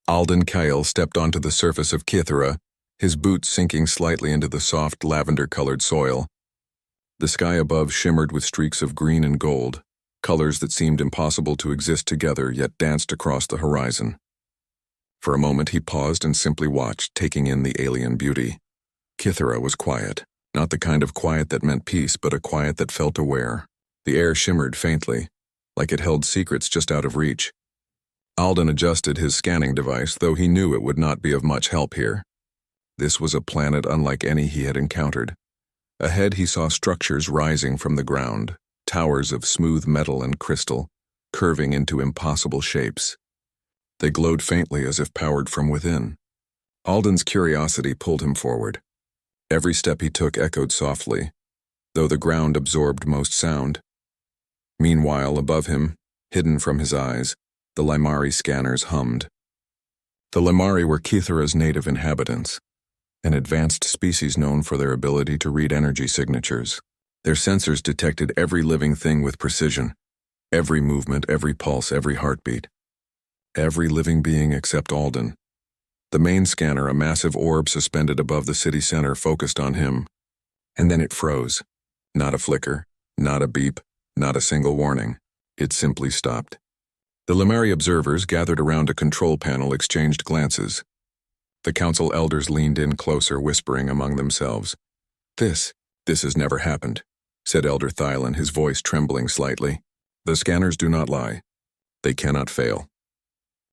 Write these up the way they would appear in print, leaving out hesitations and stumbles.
Alden Kyle stepped onto the surface of Kithera, his boots sinking slightly into the soft lavender-colored soil. The sky above shimmered with streaks of green and gold, colors that seemed impossible to exist together yet danced across the horizon. For a moment he paused and simply watched, taking in the alien beauty. Kithera was quiet, not the kind of quiet that meant peace, but a quiet that felt aware. The air shimmered faintly, like it held secrets just out of reach. Alden adjusted his scanning device, though he knew it would not be of much help here. This was a planet unlike any he had encountered. Ahead he saw structures rising from the ground, towers of smooth metal and crystal, curving into impossible shapes. They glowed faintly as if powered from within. Alden's curiosity pulled him forward. Every step he took echoed softly, though the ground absorbed most sound. Meanwhile, above him, hidden from his eyes, the Limari scanners hummed. The Limari were Kithera's native inhabitants, an advanced species known for their ability to read energy signatures. Their sensors detected every living thing with precision, every movement, every pulse, every heartbeat. Every living being except Alden. The main scanner, a massive orb suspended above the city center, focused on him, and then it froze. Not a flicker, not a beep, not a single warning. It simply stopped. The Limari observers gathered around a control panel exchanged glances. The council elders leaned in closer, whispering among themselves. This has never happened," said Elder Thylon, his voice trembling slightly. "The scanners do not lie. They cannot fail.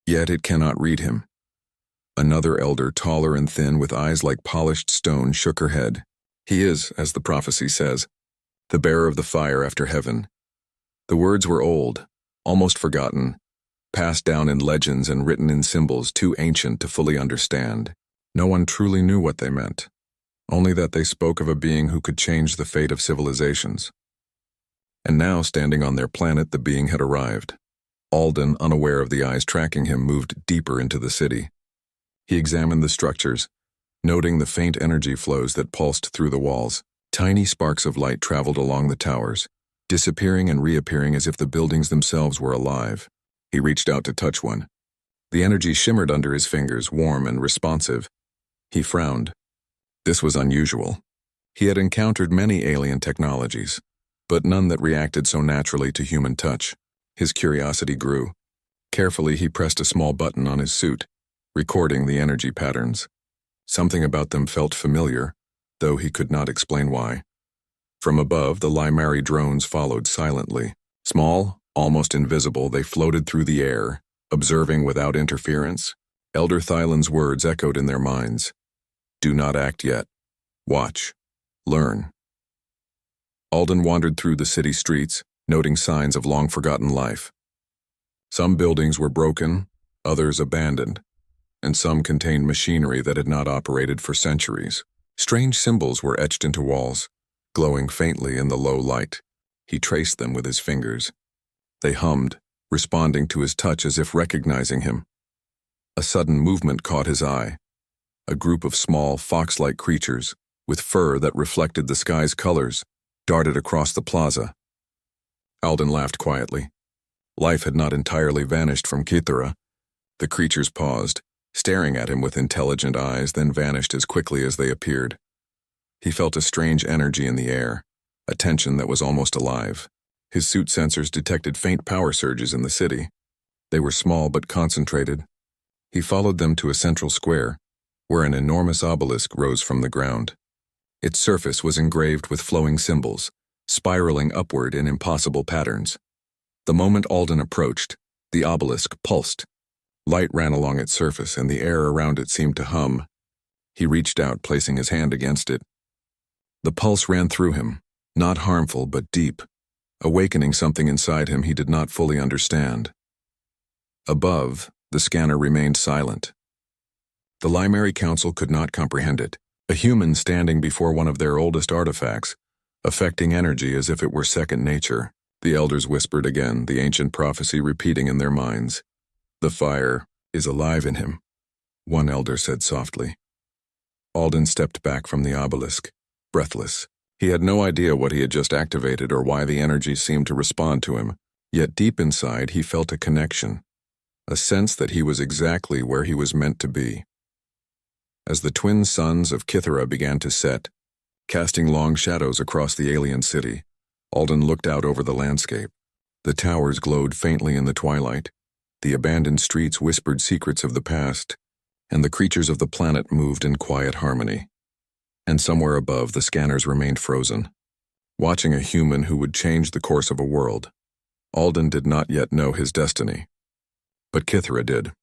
Yet it cannot read him." Another elder, taller and thin, with eyes like polished stone, shook her head. "He is, as the prophecy says, the bearer of the fire after heaven." The words were old, almost forgotten, passed down in legends and written in symbols too ancient to fully understand. No one truly knew what they meant, only that they spoke of a being who could change the fate of civilizations. And now, standing on their planet, the being had arrived. Alden, unaware of the eyes tracking him, moved deeper into the city. He examined the structures, noting the faint energy flows that pulsed through the walls. Tiny sparks of light traveled along the towers, disappearing and reappearing as if the buildings themselves were alive. He reached out to touch one. The energy shimmered under his fingers, warm and responsive. He frowned. This was unusual. He had encountered many alien technologies, but none that reacted so naturally to human touch. His curiosity grew. Carefully, he pressed a small button on his suit, recording the energy patterns. Something about them felt familiar, though he could not explain why. From above, the Limari drones followed silently. Small, almost invisible, they floated through the air, observing without interference. Elder Thylon's words echoed in their minds. "Do not act yet. Watch. Learn." Alden wandered through the city streets, noting signs of long-forgotten life. Some buildings were broken, others abandoned, and some contained machinery that had not operated for centuries. Strange symbols were etched into walls, glowing faintly in the low light. He traced them with his fingers. They hummed, responding to his touch as if recognizing him. A sudden movement caught his eye. A group of small, fox-like creatures, with fur that reflected the sky's colors, darted across the plaza. Alden laughed quietly. Life had not entirely vanished from Kithera. The creatures paused, staring at him with intelligent eyes, then vanished as quickly as they appeared. He felt a strange energy in the air, a tension that was almost alive. His suit sensors detected faint power surges in the city. They were small but concentrated. He followed them to a central square, where an enormous obelisk rose from the ground. Its surface was engraved with flowing symbols, spiraling upward in impossible patterns. The moment Alden approached, the obelisk pulsed. Light ran along its surface, and the air around it seemed to hum. He reached out, placing his hand against it. The pulse ran through him, not harmful but deep, awakening something inside him he did not fully understand. Above, the scanner remained silent. The Limari Council could not comprehend it. A human standing before one of their oldest artifacts, affecting energy as if it were second nature. The elders whispered again, the ancient prophecy repeating in their minds. "The fire is alive in him," one elder said softly. Alden stepped back from the obelisk, breathless. He had no idea what he had just activated or why the energy seemed to respond to him, yet deep inside he felt a connection. a sense that he was exactly where he was meant to be. As the twin suns of Kithera began to set, casting long shadows across the alien city, Alden looked out over the landscape. The towers glowed faintly in the twilight, the abandoned streets whispered secrets of the past, and the creatures of the planet moved in quiet harmony. And somewhere above, the scanners remained frozen, watching a human who would change the course of a world. Alden did not yet know his destiny, but Kithera did.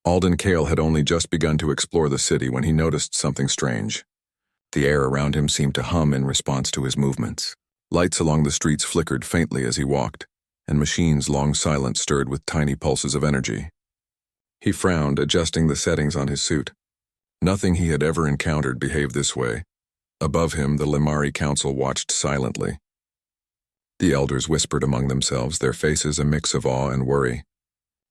Alden Kale had only just begun to explore the city when he noticed something strange. The air around him seemed to hum in response to his movements. Lights along the streets flickered faintly as he walked, and machines long silent stirred with tiny pulses of energy. He frowned, adjusting the settings on his suit. Nothing he had ever encountered behaved this way. Above him, the Limari Council watched silently. The elders whispered among themselves, their faces a mix of awe and worry.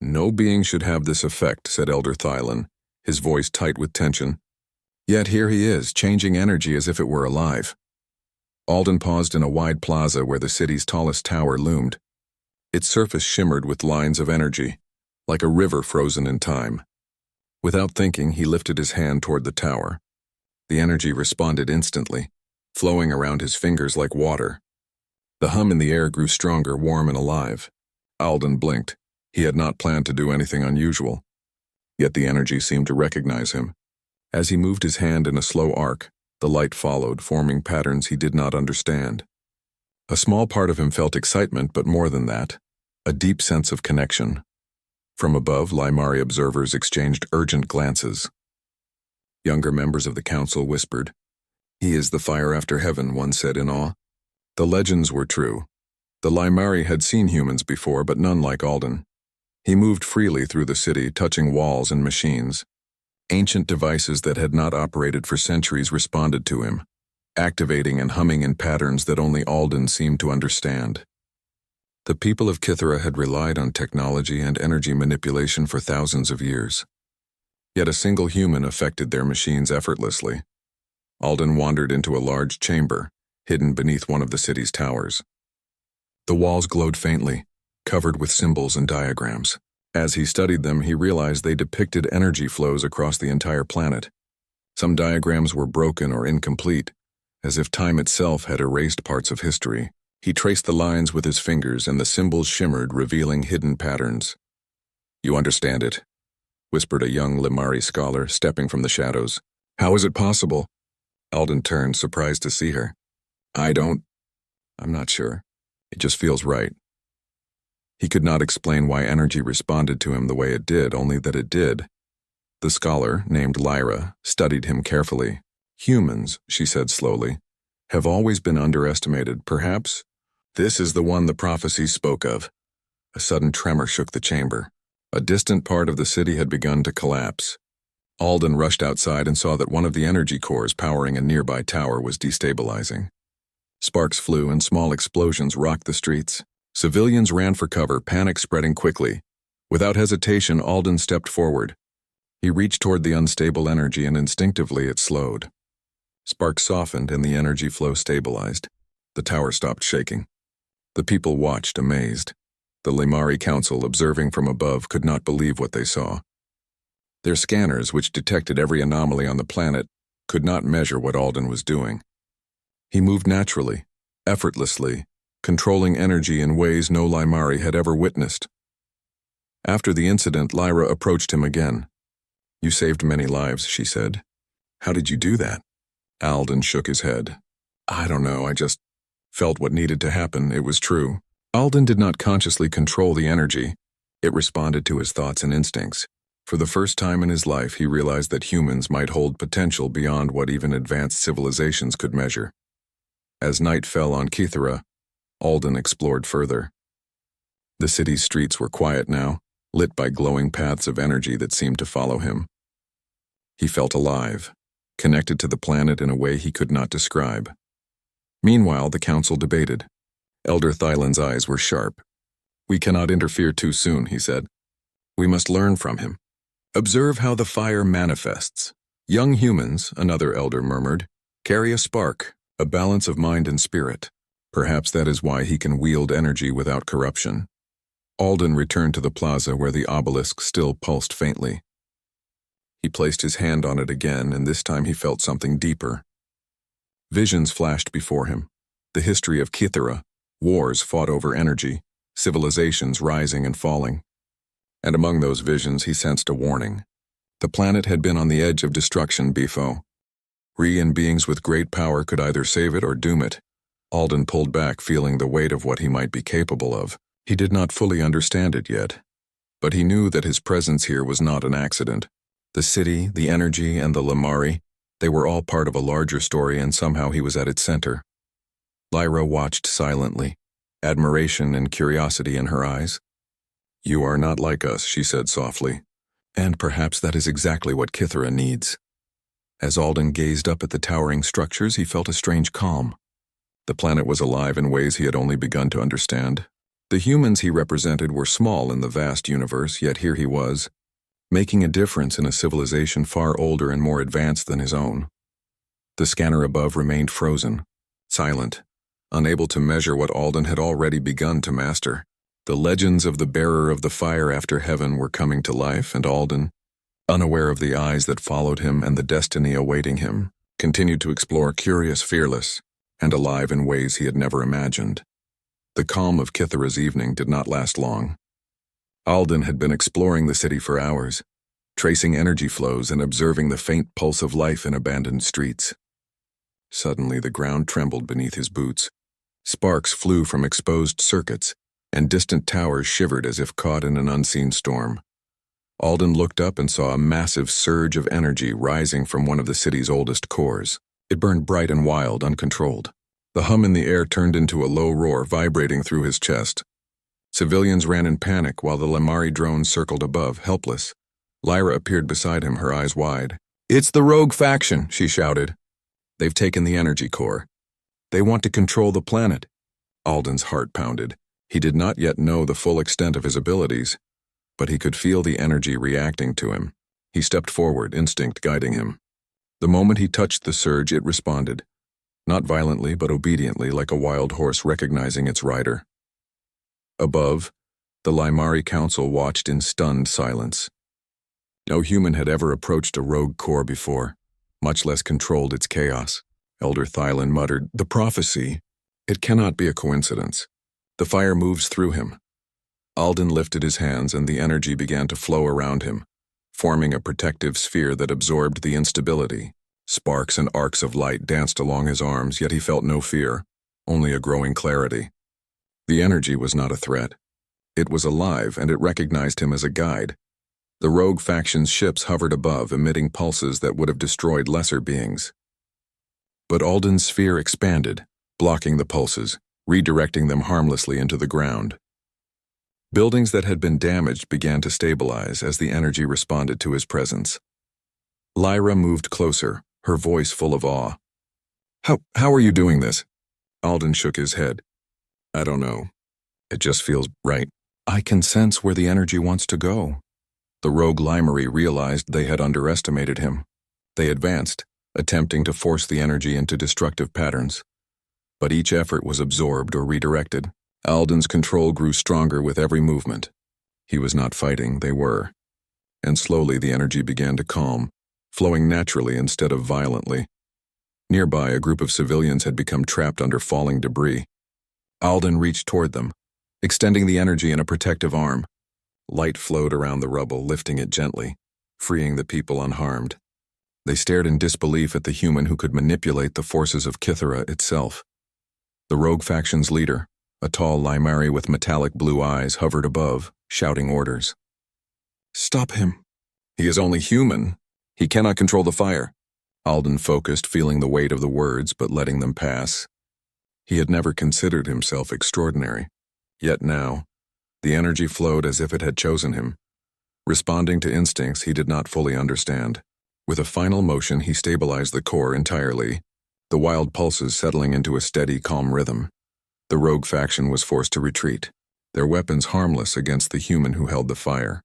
"No being should have this effect," said Elder Thylon, his voice tight with tension. "Yet here he is, changing energy as if it were alive." Alden paused in a wide plaza where the city's tallest tower loomed. Its surface shimmered with lines of energy, like a river frozen in time. Without thinking, he lifted his hand toward the tower. The energy responded instantly, flowing around his fingers like water. The hum in the air grew stronger, warm and alive. Alden blinked. He had not planned to do anything unusual. Yet the energy seemed to recognize him. As he moved his hand in a slow arc, the light followed, forming patterns he did not understand. A small part of him felt excitement, but more than that, a deep sense of connection. From above, Limari observers exchanged urgent glances. Younger members of the council whispered. "He is the fire after heaven," one said in awe. The legends were true. The Limari had seen humans before, but none like Alden. He moved freely through the city, touching walls and machines. Ancient devices that had not operated for centuries responded to him, activating and humming in patterns that only Alden seemed to understand. The people of Kithera had relied on technology and energy manipulation for thousands of years. Yet a single human affected their machines effortlessly. Alden wandered into a large chamber, hidden beneath one of the city's towers. The walls glowed faintly, covered with symbols and diagrams. As he studied them, he realized they depicted energy flows across the entire planet. Some diagrams were broken or incomplete, as if time itself had erased parts of history. He traced the lines with his fingers, and the symbols shimmered, revealing hidden patterns. "You understand it," whispered a young Limari scholar, stepping from the shadows. "How is it possible?" Alden turned, surprised to see her. I'm not sure. It just feels right." He could not explain why energy responded to him the way it did, only that it did. The scholar, named Lyra, studied him carefully. "Humans," she said slowly, "have always been underestimated. Perhaps this is the one the prophecies spoke of." A sudden tremor shook the chamber. A distant part of the city had begun to collapse. Alden rushed outside and saw that one of the energy cores powering a nearby tower was destabilizing. Sparks flew and small explosions rocked the streets. Civilians ran for cover, panic spreading quickly. Without hesitation, Alden stepped forward. He reached toward the unstable energy, and instinctively it slowed. Sparks softened and the energy flow stabilized. The tower stopped shaking. The people watched, amazed. The Limari Council, observing from above, could not believe what they saw. Their scanners, which detected every anomaly on the planet, could not measure what Alden was doing. He moved naturally, effortlessly, controlling energy in ways no Limari had ever witnessed. After the incident, Lyra approached him again. "You saved many lives," she said. "How did you do that?" Alden shook his head. "I don't know, I just felt what needed to happen. It was true." Alden did not consciously control the energy. It responded to his thoughts and instincts. For the first time in his life, he realized that humans might hold potential beyond what even advanced civilizations could measure. As night fell on Kithera, Alden explored further. The city's streets were quiet now, lit by glowing paths of energy that seemed to follow him. He felt alive, connected to the planet in a way he could not describe. Meanwhile, the council debated. Elder Thylon's eyes were sharp. "We cannot interfere too soon," he said. "We must learn from him. Observe how the fire manifests." "Young humans," another elder murmured, "carry a spark, a balance of mind and spirit. Perhaps that is why he can wield energy without corruption." Alden returned to the plaza where the obelisk still pulsed faintly. He placed his hand on it again, and this time he felt something deeper. Visions flashed before him. The history of Kythera, wars fought over energy, civilizations rising and falling. And among those visions he sensed a warning. The planet had been on the edge of destruction, Bifo. And beings with great power could either save it or doom it. Alden pulled back, feeling the weight of what he might be capable of. He did not fully understand it yet, but he knew that his presence here was not an accident. The city, the energy, and the Lamari, they were all part of a larger story, and somehow he was at its center. Lyra watched silently, admiration and curiosity in her eyes. "You are not like us," she said softly, "and perhaps that is exactly what Kythera needs." As Alden gazed up at the towering structures, he felt a strange calm. The planet was alive in ways he had only begun to understand. The humans he represented were small in the vast universe, yet here he was, making a difference in a civilization far older and more advanced than his own. The scanner above remained frozen, silent, unable to measure what Alden had already begun to master. The legends of the bearer of the fire after heaven were coming to life, and Alden, unaware of the eyes that followed him and the destiny awaiting him, continued to explore, curious, fearless, and alive in ways he had never imagined. The calm of Kythera's evening did not last long. Alden had been exploring the city for hours, tracing energy flows and observing the faint pulse of life in abandoned streets. Suddenly the ground trembled beneath his boots. Sparks flew from exposed circuits, and distant towers shivered as if caught in an unseen storm. Alden looked up and saw a massive surge of energy rising from one of the city's oldest cores. It burned bright and wild, uncontrolled. The hum in the air turned into a low roar, vibrating through his chest. Civilians ran in panic while the Lamari drones circled above, helpless. Lyra appeared beside him, her eyes wide. "It's the rogue faction," she shouted. "They've taken the energy core. They want to control the planet." Alden's heart pounded. He did not yet know the full extent of his abilities, but he could feel the energy reacting to him. He stepped forward, instinct guiding him. The moment he touched the surge, it responded. Not violently, but obediently, like a wild horse recognizing its rider. Above, the Limari Council watched in stunned silence. No human had ever approached a rogue core before, much less controlled its chaos. Elder Thylin muttered, "The prophecy. It cannot be a coincidence. The fire moves through him." Alden lifted his hands and the energy began to flow around him, forming a protective sphere that absorbed the instability. Sparks and arcs of light danced along his arms, yet he felt no fear, only a growing clarity. The energy was not a threat. It was alive, and it recognized him as a guide. The rogue faction's ships hovered above, emitting pulses that would have destroyed lesser beings. But Alden's sphere expanded, blocking the pulses, redirecting them harmlessly into the ground. Buildings that had been damaged began to stabilize as the energy responded to his presence. Lyra moved closer, her voice full of awe. How are you doing this?" Alden shook his head. "I don't know. It just feels right. I can sense where the energy wants to go." The rogue Limari realized they had underestimated him. They advanced, attempting to force the energy into destructive patterns. But each effort was absorbed or redirected. Alden's control grew stronger with every movement. He was not fighting, they were. And slowly the energy began to calm, flowing naturally instead of violently. Nearby, a group of civilians had become trapped under falling debris. Alden reached toward them, extending the energy in a protective arm. Light flowed around the rubble, lifting it gently, freeing the people unharmed. They stared in disbelief at the human who could manipulate the forces of Kythera itself. The rogue faction's leader, a tall Limari with metallic blue eyes, hovered above, shouting orders. "Stop him. He is only human. He cannot control the fire." Alden focused, feeling the weight of the words, but letting them pass. He had never considered himself extraordinary. Yet now, the energy flowed as if it had chosen him, responding to instincts he did not fully understand. With a final motion, he stabilized the core entirely, the wild pulses settling into a steady, calm rhythm. The rogue faction was forced to retreat, their weapons harmless against the human who held the fire.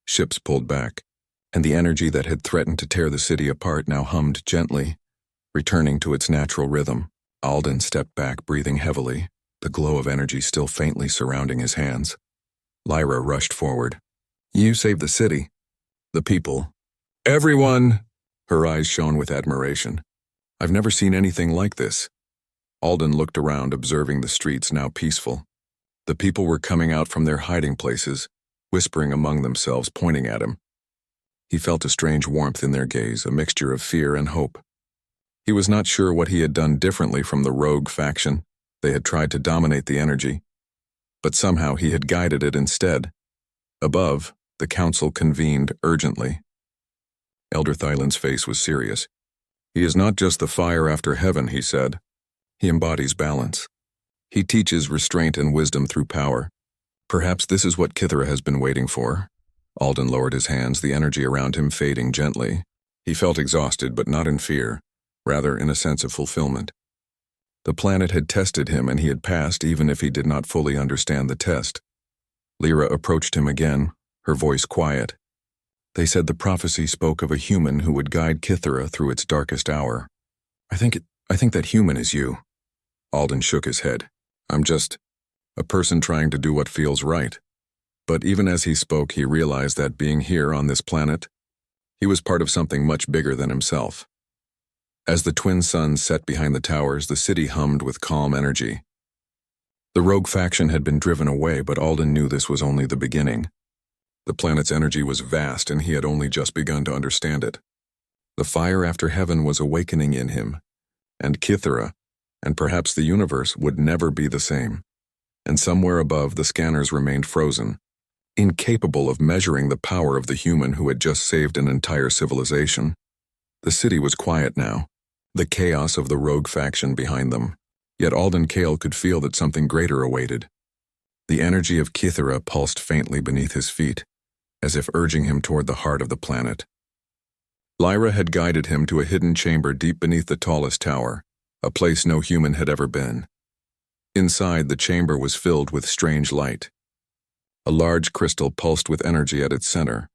Ships pulled back, and the energy that had threatened to tear the city apart now hummed gently, returning to its natural rhythm. Alden stepped back, breathing heavily, the glow of energy still faintly surrounding his hands. Lyra rushed forward. You saved the city. The people. Everyone! Her eyes shone with admiration. I've never seen anything like this. Alden looked around, observing the streets now peaceful. The people were coming out from their hiding places, whispering among themselves, pointing at him. He felt a strange warmth in their gaze, a mixture of fear and hope. He was not sure what he had done differently from the rogue faction. They had tried to dominate the energy, but somehow he had guided it instead. Above, the council convened urgently. Elder Thyland's face was serious. He is not just the fire after heaven, he said. He embodies balance. He teaches restraint and wisdom through power. Perhaps this is what Kythera has been waiting for. Alden lowered his hands, the energy around him fading gently. He felt exhausted, but not in fear, rather in a sense of fulfillment. The planet had tested him, and he had passed even if he did not fully understand the test. Lyra approached him again, her voice quiet. They said the prophecy spoke of a human who would guide Kythera through its darkest hour. I think that human is you. Alden shook his head. I'm just a person trying to do what feels right. But even as he spoke, he realized that being here on this planet, he was part of something much bigger than himself. As the twin suns set behind the towers, the city hummed with calm energy. The rogue faction had been driven away, but Alden knew this was only the beginning. The planet's energy was vast, and he had only just begun to understand it. The fire after heaven was awakening in him, and Kythera, and perhaps the universe, would never be the same. And somewhere above, the scanners remained frozen, incapable of measuring the power of the human who had just saved an entire civilization. The city was quiet now, the chaos of the rogue faction behind them. Yet Alden Kale could feel that something greater awaited. The energy of Kythera pulsed faintly beneath his feet, as if urging him toward the heart of the planet. Lyra had guided him to a hidden chamber deep beneath the tallest tower, a place no human had ever been. Inside, the chamber was filled with strange light. A large crystal pulsed with energy at its center,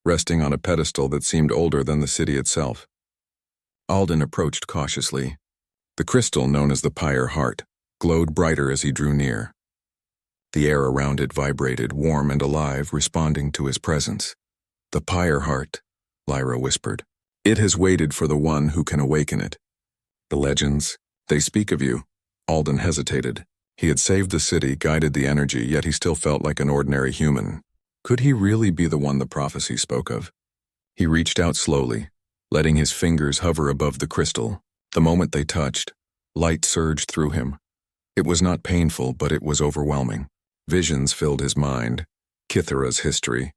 resting on a pedestal that seemed older than the city itself. Alden approached cautiously. The crystal, known as the Pyre Heart, glowed brighter as he drew near. The air around it vibrated, warm and alive, responding to his presence. The Pyre Heart, Lyra whispered. It has waited for the one who can awaken it. The legends, they speak of you. Alden hesitated. He had saved the city, guided the energy, yet he still felt like an ordinary human. Could he really be the one the prophecy spoke of? He reached out slowly, letting his fingers hover above the crystal. The moment they touched, light surged through him. It was not painful, but it was overwhelming. Visions filled his mind. Kythera's history,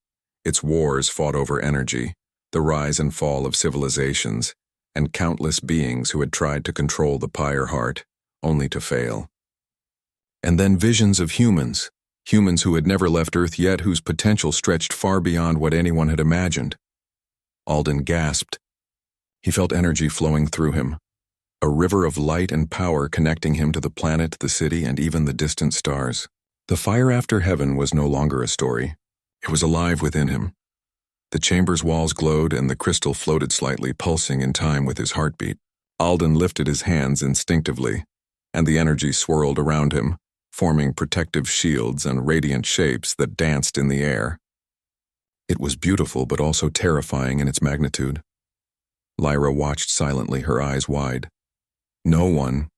its wars fought over energy, the rise and fall of civilizations, and countless beings who had tried to control the Pyre Heart, only to fail. And then visions of humans who had never left Earth yet, whose potential stretched far beyond what anyone had imagined. Alden gasped. He felt energy flowing through him, a river of light and power connecting him to the planet, the city, and even the distant stars. The fire after heaven was no longer a story. It was alive within him. The chamber's walls glowed, and the crystal floated slightly, pulsing in time with his heartbeat. Alden lifted his hands instinctively, and the energy swirled around him, forming protective shields and radiant shapes that danced in the air. It was beautiful, but also terrifying in its magnitude. Lyra watched silently, her eyes wide. No one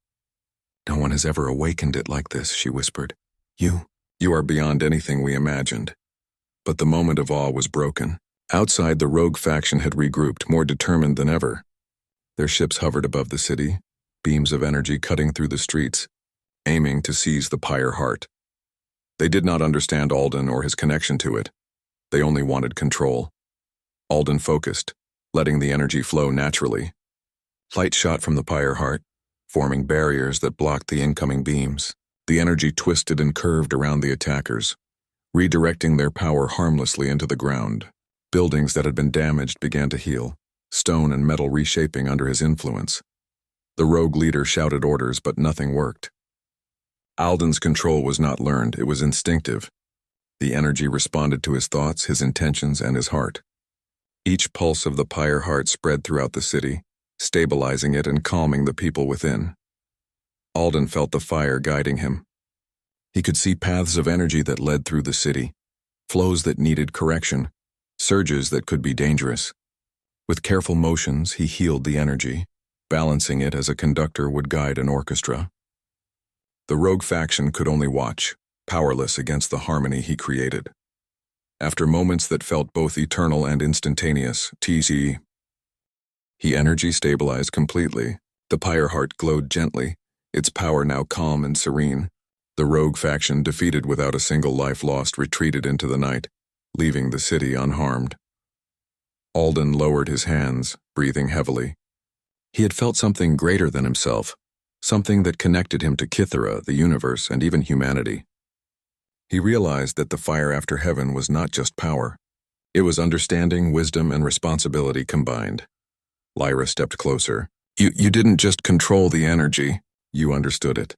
has ever awakened it like this, she whispered. You are beyond anything we imagined. But the moment of awe was broken. Outside, the rogue faction had regrouped, more determined than ever. Their ships hovered above the city, beams of energy cutting through the streets, aiming to seize the Pyre Heart. They did not understand Alden or his connection to it. They only wanted control. Alden focused, letting the energy flow naturally. Light shot from the Pyre Heart, forming barriers that blocked the incoming beams. The energy twisted and curved around the attackers, redirecting their power harmlessly into the ground. Buildings that had been damaged began to heal, stone and metal reshaping under his influence. The rogue leader shouted orders, but nothing worked. Alden's control was not learned, it was instinctive. The energy responded to his thoughts, his intentions, and his heart. Each pulse of the Pyre Heart spread throughout the city, stabilizing it and calming the people within. Alden felt the fire guiding him. He could see paths of energy that led through the city, flows that needed correction, surges that could be dangerous. With careful motions, he healed the energy, balancing it as a conductor would guide an orchestra. The rogue faction could only watch, powerless against the harmony he created. After moments that felt both eternal and instantaneous, he energy stabilized completely. The pyre heart glowed gently, its power now calm and serene. The rogue faction, defeated without a single life lost, retreated into the night, leaving the city unharmed. Alden lowered his hands, breathing heavily. He had felt something greater than himself, something that connected him to Kythera, the universe, and even humanity. He realized that the fire after heaven was not just power. It was understanding, wisdom, and responsibility combined. Lyra stepped closer. You didn't just control the energy, you understood it.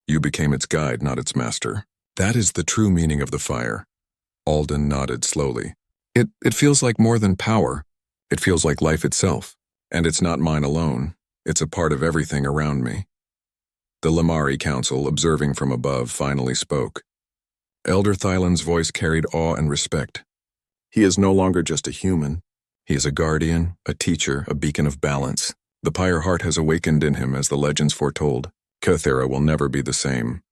You became its guide, not its master. That is the true meaning of the fire. Alden nodded slowly. It feels like more than power. It feels like life itself. And it's not mine alone. It's a part of everything around me. The Lamari Council, observing from above, finally spoke. Elder Thylan's voice carried awe and respect. He is no longer just a human. He is a guardian, a teacher, a beacon of balance. The pyre heart has awakened in him as the legends foretold. Kythera will never be the same.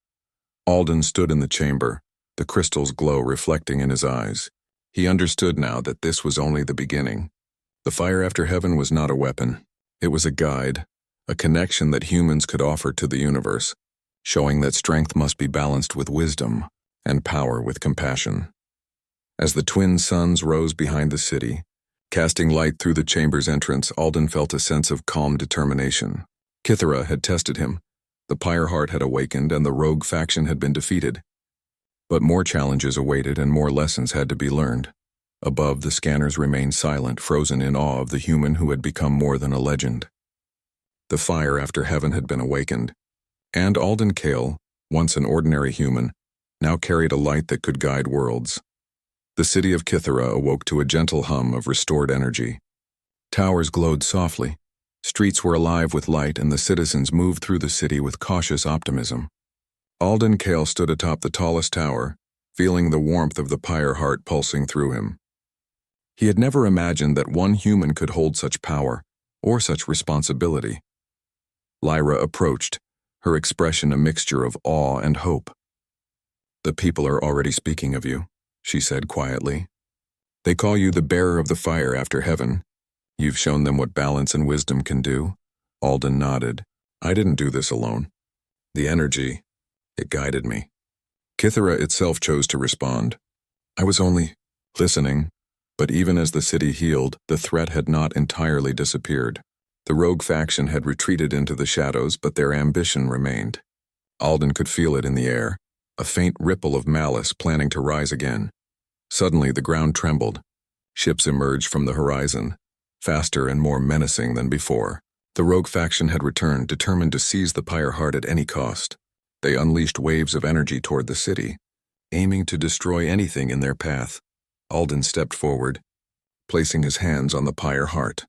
Alden stood in the chamber, the crystal's glow reflecting in his eyes. He understood now that this was only the beginning. The fire after heaven was not a weapon. It was a guide, a connection that humans could offer to the universe, showing that strength must be balanced with wisdom and power with compassion. As the twin suns rose behind the city, casting light through the chamber's entrance, Alden felt a sense of calm determination. Kythera had tested him, the pyre heart had awakened, and the rogue faction had been defeated. But more challenges awaited and more lessons had to be learned. Above, the scanners remained silent, frozen in awe of the human who had become more than a legend. The fire after heaven had been awakened, and Alden Kale, once an ordinary human, now carried a light that could guide worlds. The city of Kythera awoke to a gentle hum of restored energy. Towers glowed softly, streets were alive with light, and the citizens moved through the city with cautious optimism. Alden Kale stood atop the tallest tower, feeling the warmth of the pyre heart pulsing through him. He had never imagined that one human could hold such power, or such responsibility. Lyra approached, her expression a mixture of awe and hope. "The people are already speaking of you," she said quietly. "They call you the bearer of the fire after heaven. You've shown them what balance and wisdom can do." Alden nodded. "I didn't do this alone. The energy, it guided me." Kythera itself chose to respond. "I was only listening." But even as the city healed, the threat had not entirely disappeared. The rogue faction had retreated into the shadows, but their ambition remained. Alden could feel it in the air, a faint ripple of malice planning to rise again. Suddenly the ground trembled. Ships emerged from the horizon, faster and more menacing than before. The rogue faction had returned, determined to seize the pyre heart at any cost. They unleashed waves of energy toward the city, aiming to destroy anything in their path. Alden stepped forward, placing his hands on the pyre heart.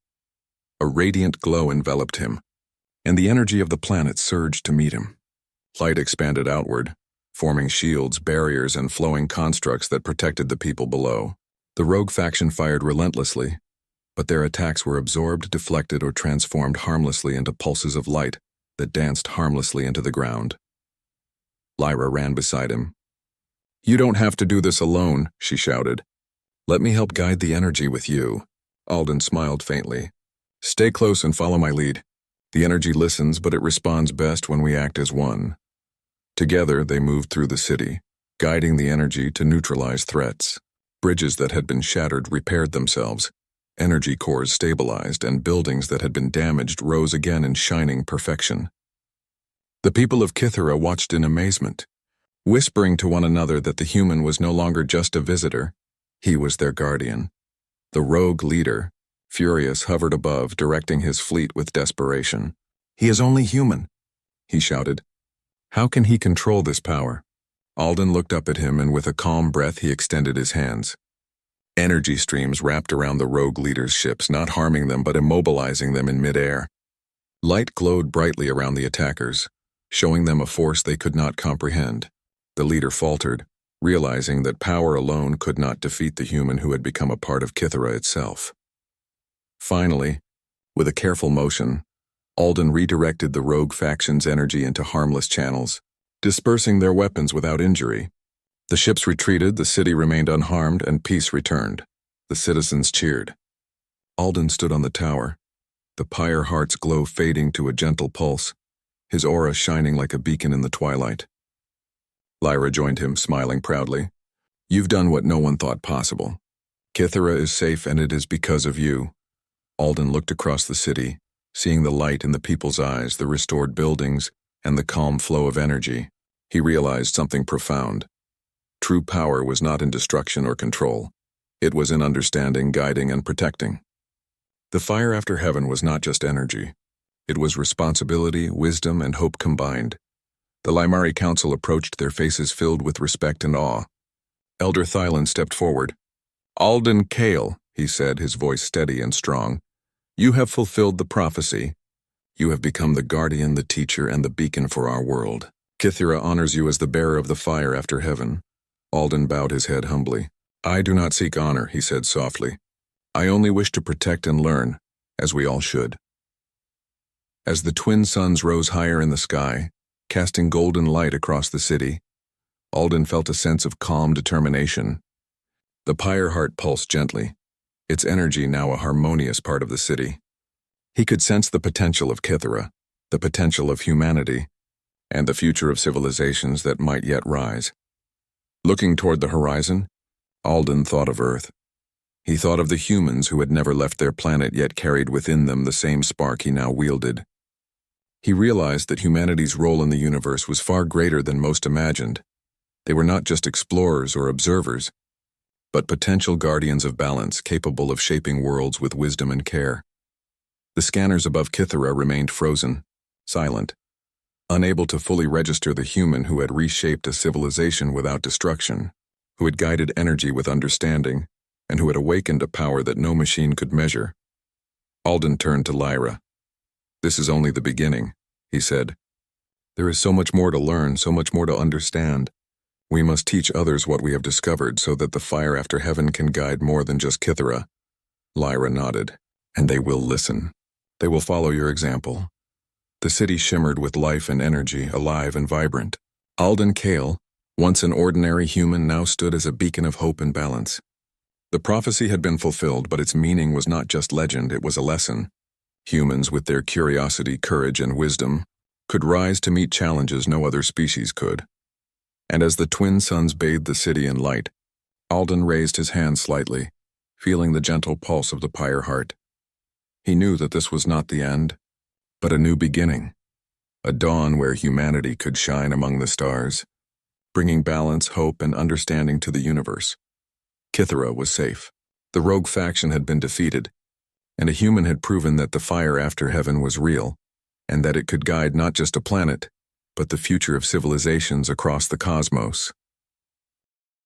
A radiant glow enveloped him, and the energy of the planet surged to meet him. Light expanded outward, forming shields, barriers, and flowing constructs that protected the people below. The rogue faction fired relentlessly, but their attacks were absorbed, deflected, or transformed harmlessly into pulses of light that danced harmlessly into the ground. Lyra ran beside him. "You don't have to do this alone," she shouted. "Let me help guide the energy with you." Alden smiled faintly. "Stay close and follow my lead. The energy listens, but it responds best when we act as one." Together, they moved through the city, guiding the energy to neutralize threats. Bridges that had been shattered repaired themselves, energy cores stabilized, and buildings that had been damaged rose again in shining perfection. The people of Kythera watched in amazement, whispering to one another that the human was no longer just a visitor. He was their guardian. The rogue leader, furious, hovered above, directing his fleet with desperation. "He is only human," he shouted. "How can he control this power?" Alden looked up at him, and with a calm breath he extended his hands. Energy streams wrapped around the rogue leader's ships, not harming them but immobilizing them in midair. Light glowed brightly around the attackers, showing them a force they could not comprehend. The leader faltered, realizing that power alone could not defeat the human who had become a part of Kythera itself. Finally, with a careful motion, Alden redirected the rogue faction's energy into harmless channels, dispersing their weapons without injury. The ships retreated, the city remained unharmed, and peace returned. The citizens cheered. Alden stood on the tower, the pyre heart's glow fading to a gentle pulse, his aura shining like a beacon in the twilight. Lyra joined him, smiling proudly. "You've done what no one thought possible. Kythera is safe, and it is because of you." Alden looked across the city, seeing the light in the people's eyes, the restored buildings, and the calm flow of energy. He realized something profound. True power was not in destruction or control. It was in understanding, guiding, and protecting. The fire after heaven was not just energy. It was responsibility, wisdom, and hope combined. The Limari Council approached, their faces filled with respect and awe. Elder Thylan stepped forward. "Alden Kale," he said, his voice steady and strong, "you have fulfilled the prophecy. You have become the guardian, the teacher, and the beacon for our world. Kythera honors you as the bearer of the fire after heaven." Alden bowed his head humbly. "I do not seek honor," he said softly. "I only wish to protect and learn, as we all should." As the twin suns rose higher in the sky, casting golden light across the city, Alden felt a sense of calm determination. The pyre heart pulsed gently, its energy now a harmonious part of the city. He could sense the potential of Kythera, the potential of humanity, and the future of civilizations that might yet rise. Looking toward the horizon, Alden thought of Earth. He thought of the humans who had never left their planet yet carried within them the same spark he now wielded. He realized that humanity's role in the universe was far greater than most imagined. They were not just explorers or observers, but potential guardians of balance capable of shaping worlds with wisdom and care. The scanners above Kythera remained frozen, silent, unable to fully register the human who had reshaped a civilization without destruction, who had guided energy with understanding, and who had awakened a power that no machine could measure. Alden turned to Lyra. "This is only the beginning," he said. "There is so much more to learn, so much more to understand. We must teach others what we have discovered so that the fire after heaven can guide more than just Kythera." Lyra nodded. "And they will listen. They will follow your example." The city shimmered with life and energy, alive and vibrant. Alden Kale, once an ordinary human, now stood as a beacon of hope and balance. The prophecy had been fulfilled, but its meaning was not just legend, it was a lesson. Humans, with their curiosity, courage, and wisdom, could rise to meet challenges no other species could. And as the twin suns bathed the city in light, Alden raised his hand slightly, feeling the gentle pulse of the pyre heart. He knew that this was not the end, but a new beginning, a dawn where humanity could shine among the stars, bringing balance, hope, and understanding to the universe. Kythera was safe. The rogue faction had been defeated, and a human had proven that the fire after heaven was real, and that it could guide not just a planet, but the future of civilizations across the cosmos.